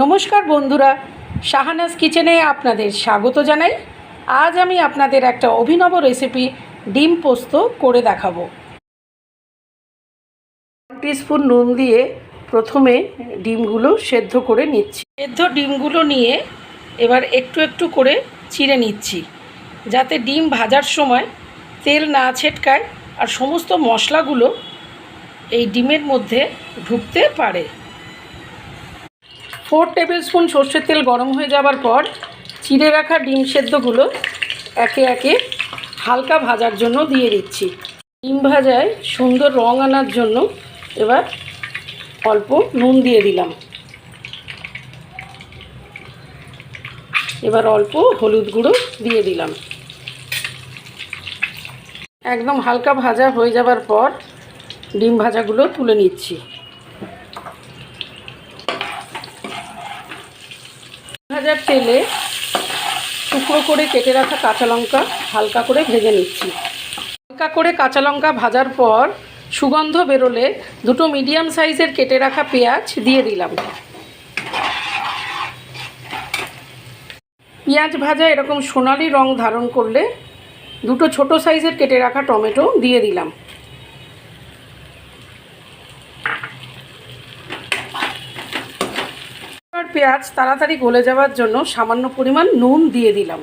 নমস্কার বন্ধুরা, শাহানাজ কিচেনে আপনাদের স্বাগত জানাই। আজ আমি আপনাদের একটা অভিনব রেসিপি ডিম পোস্ত করে দেখাবো। 1 টিস্পুন নুন দিয়ে প্রথমে ডিমগুলো সেদ্ধ করে নিচ্ছি। সেদ্ধ ডিমগুলো নিয়ে এবার একটু একটু করে চিড়ে নিচ্ছি, যাতে ডিম ভাজার সময় তেল না ছেটকায় আর সমস্ত মশলাগুলো এই ডিমের মধ্যে ঢুকতে পারে। 4 টেবিল স্পুন সর্ষের তেল গরম হয়ে যাবার পর চিড়ে রাখা ডিম সেদ্ধগুলো একে একে হালকা ভাজার জন্য দিয়ে দিচ্ছি। ডিম ভাজায় সুন্দর রং আনার জন্য এবার অল্প নুন দিয়ে দিলাম। এবার অল্প হলুদ গুঁড়ো দিয়ে দিলাম। একদম হালকা ভাজা হয়ে যাবার পর ডিম ভাজাগুলো তুলে নিচ্ছি। ভাজার তেলে টুকরো করে কেটে রাখা কাঁচা লঙ্কা হালকা করে ভেজে নিচ্ছি। হালকা করে কাঁচা লঙ্কা ভাজার পর সুগন্ধ বেরোলে 2 মিডিয়াম সাইজের কেটে রাখা পেঁয়াজ দিয়ে দিলাম। পেঁয়াজ ভাজা এরকম সোনালি রং ধারণ করলে 2 ছোট সাইজের কেটে রাখা টমেটো দিয়ে দিলাম। পেঁয়াজ তাড়াতাড়ি গলে যাওয়ার জন্য সামান্য পরিমাণ নুন দিয়ে দিলাম।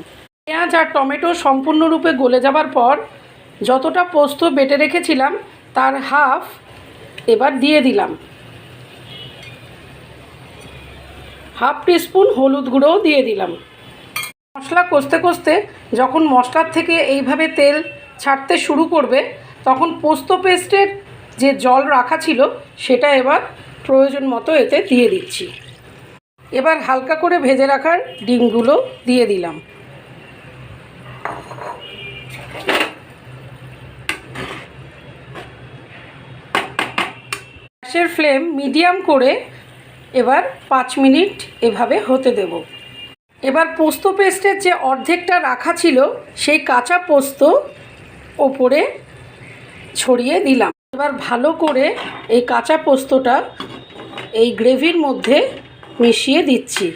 পেঁয়াজ আর টমেটো সম্পূর্ণরূপে গলে যাবার পর যতটা পোস্ত বেটে রেখেছিলাম তার হাফ এবার দিয়ে দিলাম। 1/2 টিস্পুন হলুদ গুঁড়োও দিয়ে দিলাম। মশলা কষতে কষতে যখন মশলার থেকে এইভাবে তেল ছাড়তে শুরু করবে তখন পোস্ত পেস্টের যে জল রাখা ছিল সেটা এবার প্রয়োজন মতো এতে দিয়ে দিচ্ছি। এবার হালকা করে ভেজে রাখার ডিমগুলো দিয়ে দিলাম। গ্যাসের ফ্লেম মিডিয়াম করে এবার 5 মিনিট এভাবে হতে দেব। এবার পোস্ত পেস্টের যে অর্ধেকটা রাখা ছিল সেই কাঁচা পোস্ত ওপরে ছড়িয়ে দিলাম। এবার ভালো করে এই কাঁচা পোস্তটা এই গ্রেভির মধ্যে মিশিয়ে দিচ্ছি।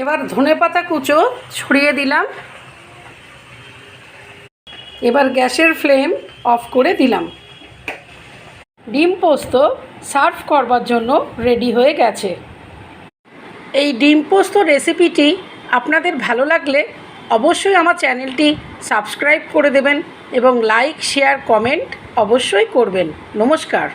এবার ধনেপাতা কুচো ছড়িয়ে দিলাম। এবার গ্যাসের ফ্লেম অফ করে দিলাম। ডিম পোস্ত সার্ভ করবার জন্য রেডি হয়ে গেছে। এই ডিম পোস্ত রেসিপিটি আপনাদের ভালো লাগলে অবশ্যই আমার চ্যানেলটি সাবস্ক্রাইব করে দেবেন এবং লাইক, শেয়ার, কমেন্ট অবশ্যই করবেন। নমস্কার।